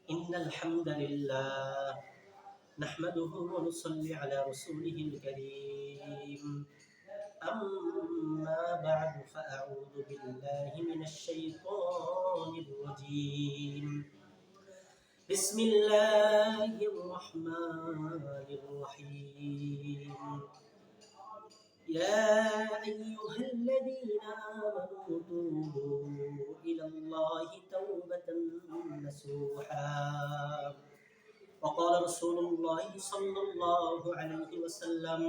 إن الحمد لله نحمده ونصلي على رسوله الكريم أما بعد فأعوذ بالله من الشيطان الرجيم بسم الله الرحمن الرحيم يا أيها الذين آمنوا توبوا إلى الله توبة نصوحا وقال رسول الله صلى الله عليه وسلم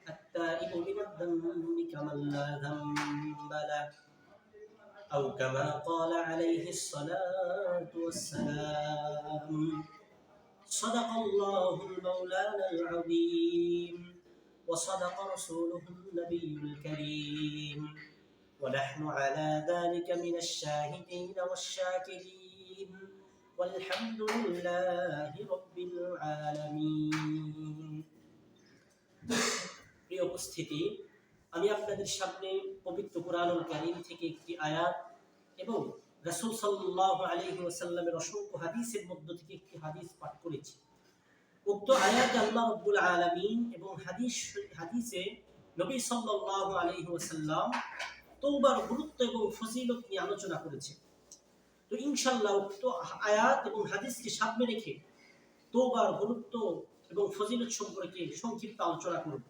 التائب من الذنب كمن لا ذنب له أو كما قال عليه الصلاة والسلام صدق الله المولانا العظيم وصدق رسوله النبي الكريم ونحن على ذلك من الشاهدين والشاكرين والحمد لله رب العالمين। প্রিয় উপস্থিতি, আমি আপনাদের সামনে পবিত্র কুরআনুল কারীম থেকে একটি আয়াত এবং রাসূল সাল্লাল্লাহু আলাইহি ওয়াসাল্লামের অসংখ্য হাদিসের মধ্য থেকে একটি হাদিস পাঠ করেছি। উক্ত আয়াতে আল্লাহ রাব্বুল আলামিন এবং হাদিসে নবী সাল্লাল্লাহু আলাইহি ওয়াসাল্লাম তওবার গুরুত্ব এবং ফজিলত নিয়ে আলোচনা করেছে। তো ইনশাআল্লাহ উক্ত আয়াত এবং হাদিসকে সামনে রেখে তওবার গুরুত্ব এবং ফজিলত সম্পর্কে সংক্ষিপ্ত আলোচনা করব।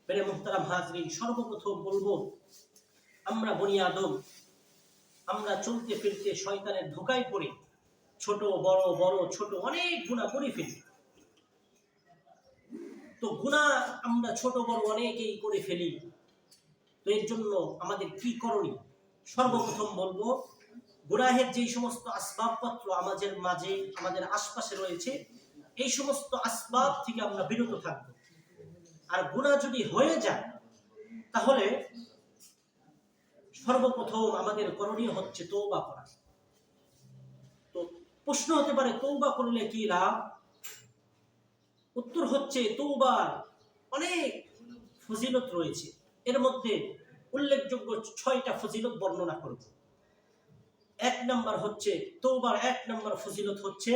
মেরে মুহতারাম হাজরিন, সর্বপ্রথম বলবো, আমরা বনি আদম, আমরা চলতে ফিরতে শয়তানের ধোঁকায় পড়ে ছোট বড় ছোট অনেক গুনাহ করে ফেলি। তো গুনাহ আমরা ছোট বড় অনেকেই করে ফেলি। তো এর জন্য আমাদের কি করণীয়? সর্বপ্রথম বলবো, গুনাহের যেই সমস্ত আসবাবপত্র আমাদের মাঝে আমাদের আশপাশে রয়েছে, এই সমস্ত আসবাব থেকে আমরা বিরত থাকব। আর গুনাহ যদি হয়ে যায় তাহলে সর্বপ্রথম আমাদের করণীয় হচ্ছে তওবা করা। তো প্রশ্ন হতে পারে, তওবা করলে কি লাভ? উত্তর হচ্ছে, তওবার অনেক ফজিলত রয়েছে। এর মধ্যে উল্লেখযোগ্য 6টা ফজিলত বর্ণনা করব। এক নম্বর হচ্ছে, তওবার 1 নম্বর ফজিলত হচ্ছে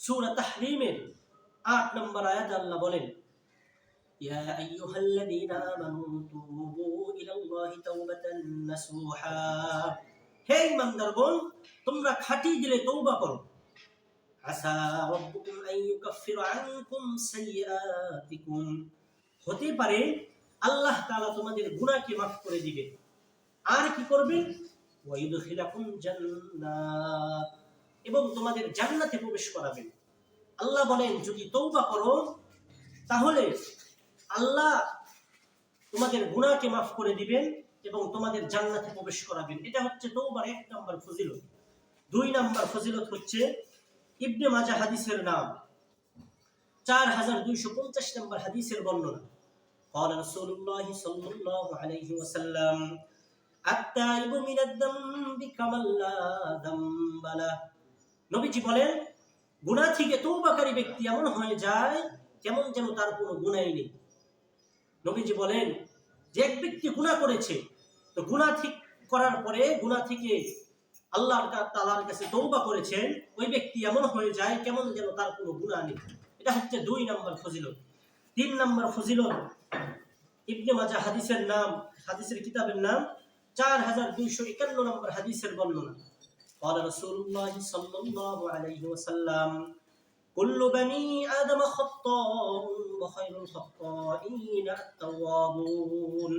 সূরা তাহরীমের 8 নম্বর আয়াত আল্লাহ বলেন, ইয়া আইয়ুহাল্লাযীনা আমানু তুবু ইলাল্লাহি তাওবাতান নাসুহা, হে ঈমানদারগণ, তোমরা খাঁটি দিলে তওবা করো। আসা রাব্বুকুম আন ইউকাফিরা আনকুম সাইয়্যাতিকুম, হতে পারে আল্লাহ তাআলা তোমাদের গুনাহকে মাফ করে দিবেন। আর কি করবেন? ওয়া ইউদখিলাকুম জান্নাত, এবং তোমাদের জান্নাতে প্রবেশ করাবেন। আল্লাহ বলেন, যদি তওবা করো তাহলে আল্লাহ তোমাদের গুনাহকে মাফ করে দিবেন এবং তোমাদের জান্নাতে প্রবেশ করাবেন। এটা হচ্ছে তওবার 1 নম্বর ফজিলত। 2 নম্বর ফজিলত হচ্ছে ইবনে মাজাহ হাদিসের নাম 4250 নম্বর হাদিসের বর্ণনা। قال رسول الله صلى الله عليه وسلم التائب من الذنب كمن لا ذنب له, নবীজি বলেন, গুনাহ থেকে তওবাকারী ব্যক্তি এমন হয়ে যায় কেমন যেন তার কোনো গুনাহই নেই। নবীজি বলেন, যে এক ব্যক্তি গুনাহ করেছে, তো গুনাহ ঠিক করার পরে গুনাহ থেকে আল্লাহ তাআলার কাছে তওবা করেছেন, ওই ব্যক্তি এমন হয়ে যায় কেমন যেন তার কোনো গুনাহ নেই। এটা হচ্ছে 2 নম্বর ফজিলত। 3 নম্বর ফজিলত, ইবনে মাজাহ হাদিসের কিতাবের নাম 4251 নম্বর হাদিসের বর্ণনা। قال رسول الله صلى الله عليه وسلم كل بني آدم خطاء وخير الخطائين التوابون,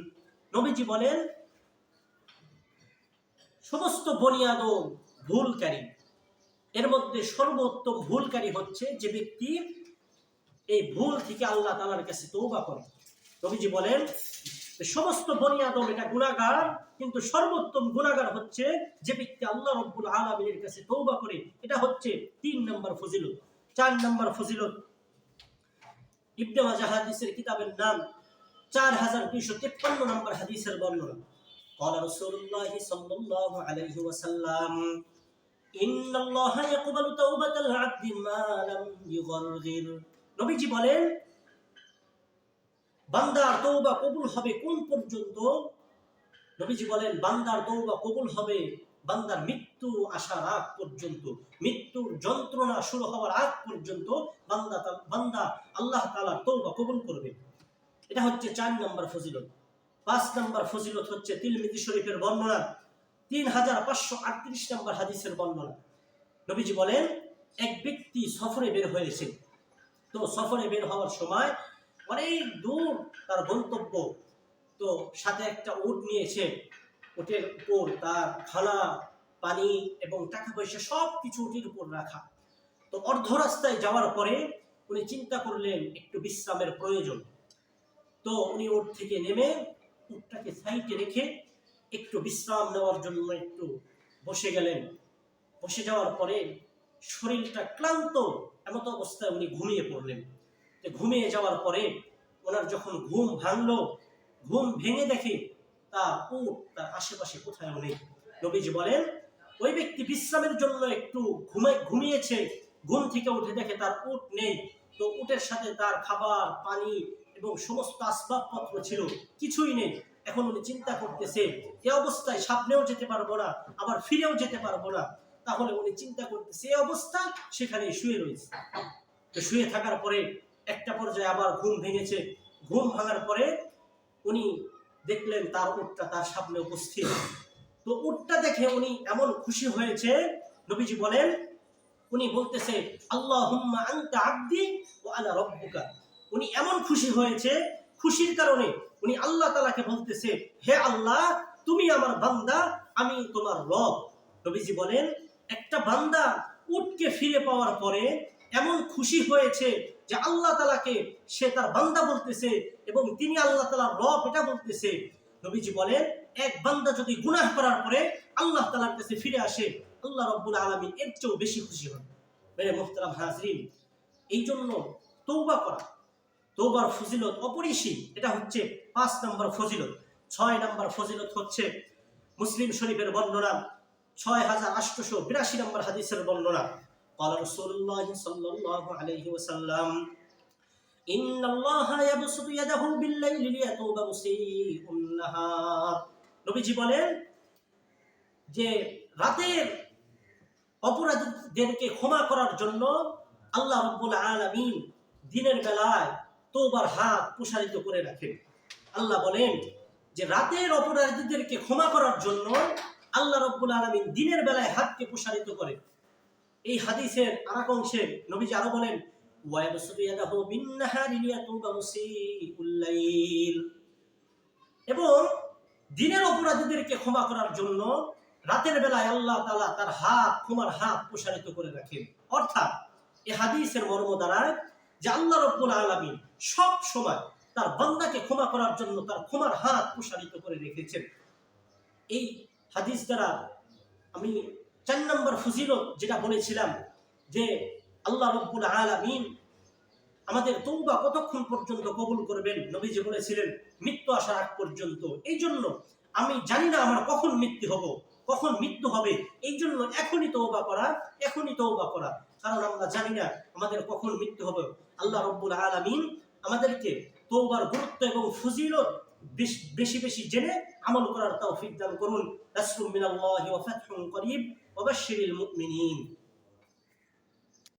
নবীজি বলেন, সমস্ত বনি আদম ভুলকারী, এর মধ্যে সর্বোত্তম ভুলকারী হচ্ছে যে ব্যক্তি এই ভুল থেকে আল্লাহ তাআলার কাছে তওবা করে। নবীজি বলেন, সমস্ত বনি আদম এটা গুনাহগার, কিন্তু সর্বোত্তম গুনাহগার হচ্ছে যে ব্যক্তি আল্লাহ রাব্বুল আলামিনের কাছে তওবা করে। এটা হচ্ছে 3 নম্বর ফজিলত। 4 নম্বর ফজিলত, ইবনে মাজাহ হাদিসের কিতাবের নাম 4253 নম্বর হাদিসের বর্ণনা। قال رسول الله صلى الله عليه وسلم إن الله يقبل توبة العبد ما لم يغرغر, নবীজি বলেন, বান্দার তওবা কবুল হবে কোন পর্যন্ত? নবীজি বলেন, বান্দার তওবা কবুল হবে বান্দার মৃত্যু আসার আগ পর্যন্ত, মৃত্যুর যন্ত্রণা শুরু হওয়ার আগ পর্যন্ত বান্দা আল্লাহ তাআলার তওবা কবুল করবে। এটা হচ্ছে 4 নম্বর ফজিলত। 5 নম্বর ফজিলত হচ্ছে তিরমিজি শরীফের বর্ণনা, 3538 নম্বর হাদিসের বর্ণনা। নবীজি বলেন, এক ব্যক্তি সফরে বের হয়েছে। তো সফরে বের হওয়ার সময় অনেক দূর তার গন্তব্য, তো সাথে একটা উট নিয়েছে। উটের উপর তার খানা, পানি এবং টাকা পয়সা সব কিছু উটের উপর রাখা। তো অর্ধ রাস্তায় যাওয়ার পরে উনি চিন্তা করলেন একটু বিশ্রামের প্রয়োজন। তো উনি উট থেকে নেমে উটটাকে সাইডে রেখে একটু বিশ্রাম নেওয়ার জন্য একটু বসে গেলেন। বসে যাওয়ার পরে শরীরটা ক্লান্ত, এমত অবস্থায় উনি ঘুমিয়ে পড়লেন। তো ঘুমিয়ে যাওয়ার পরে ওনার যখন ঘুম ভাঙলো, ঘুম ভেঙে দেখে তার উট তার আশেপাশে কোথাও নেই। নবীজি বলেন, ওই ব্যক্তি বিশ্রামের জন্য একটু ঘুমিয়েছে, ঘুম থেকে উঠে দেখে তার উট নেই। তো উটের সাথে তার খাবার, পানি এবং সমস্ত আসবাবপত্র ছিল, কিছুই নেই। এখন উনি চিন্তা করতেছে, এ অবস্থায় সামনেও যেতে পারবো না, আবার ফিরেও যেতে পারবো না। তাহলে উনি চিন্তা করতেছে, এই অবস্থা সেখানে শুয়ে রয়েছে। তো শুয়ে থাকার পরে একটা পর্যায়ে আবার ঘুম ভেঙেছে। ঘুম ভাঙার পরে উনি দেখলেন তার উটটা তার সামনে উপস্থিত। তো উটটা দেখে উনি এমন খুশি হয়েছে, নবীজি বলেন, উনি বলতেছে, আল্লাহুম্মা আনতা আবদি ওয়া আনা রাব্বুকা। উনি এমন খুশি হয়েছে, খুশির কারণে উনি আল্লাহ তাআলাকে বলতেছে, হে আল্লাহ, তুমি আমার বান্দা, আমি তোমার রব। নবীজি বলেন, একটা বান্দা উটকে ফিরে পাওয়ার পরে এমন খুশি হয়েছে যে আল্লাহ তাআলাকে সে তার বান্দা বলতেছে এবং তিনি আল্লাহ তাআলার রব এটা বলতেছে। নবীজি বলেন, এক বান্দা যদি গুনাহ করার পরে আল্লাহ তাআলার কাছে ফিরে আসে, আল্লাহ রাব্বুল আলামিন এর চেয়েও বেশি খুশি হন। মেরে মুহতারাম হাজরিন, এই জন্য তওবা করা, তওবার ফজিলত অপরিসীম। এটা হচ্ছে 5 নম্বর ফজিলত। 6 নম্বর ফজিলত হচ্ছে মুসলিম শরীফের বর্ণনা, 6882 নম্বর হাদিসের বর্ণনা। قال رسول الله صلى الله عليه وسلم إن الله يبسط يده بالليل ليتوب مسيء النهار। নবীজি বলেন যে রাতের অপরাধীদেরকে ক্ষমা করার জন্য আল্লাহ রাব্বুল আলামিন দিনের বেলায় তওবার হাত প্রসারিত করে রাখেন। আল্লাহ বলেন যে রাতের অপরাধীদেরকে ক্ষমা করার জন্য আল্লাহ রাব্বুল আলামিন দিনের বেলায় হাতকে প্রসারিত করেন। এই হাদিসের আরেক অংশে নবীজি আরো বলেন, ওয়ায়াবসুতু ইয়াদাহু বিন-নাহারি লিয়াতুবা মুসিউল লাইল। এবং দিনের অপরাধীদেরকে ক্ষমা করার জন্য রাতের বেলায় আল্লাহ তাআলা তার হাত, ক্ষমার হাত প্রসারিত করে রাখেন। অর্থাৎ এই হাদিসের মর্ম দ্বারা যে আল্লাহ রাব্বুল আলামিন সব সময় তার বান্দাকে ক্ষমা করার জন্য তার ক্ষমার হাত প্রসারিত করে রেখেছেন। এই হাদিস দ্বারা আমি 4 নম্বর ফজিলত যেটা বলেছিলাম যে আল্লাহ রাব্বুল আলামিন আমাদের তওবা কতক্ষণ পর্যন্ত কবুল করবেন, নবীজি বলেছিলেন মৃত্যু আসার আগ পর্যন্ত। এই জন্য আমি জানি না আমার কখন মৃত্যু হবে, এই জন্য এখনই তওবা করা, কারণ আমরা জানি না আমাদের কখন মৃত্যু হবে। আল্লাহ রাব্বুল আলামিন আমাদেরকে তওবার গুরুত্ব এবং ফজিলত বেশি বেশি জেনে আমল করার তৌফিক দান করুন। নাসরুম মিনাল্লাহি ওয়া ফাতহুন করিব ওয়া বাশশিরিল মুমিনিন।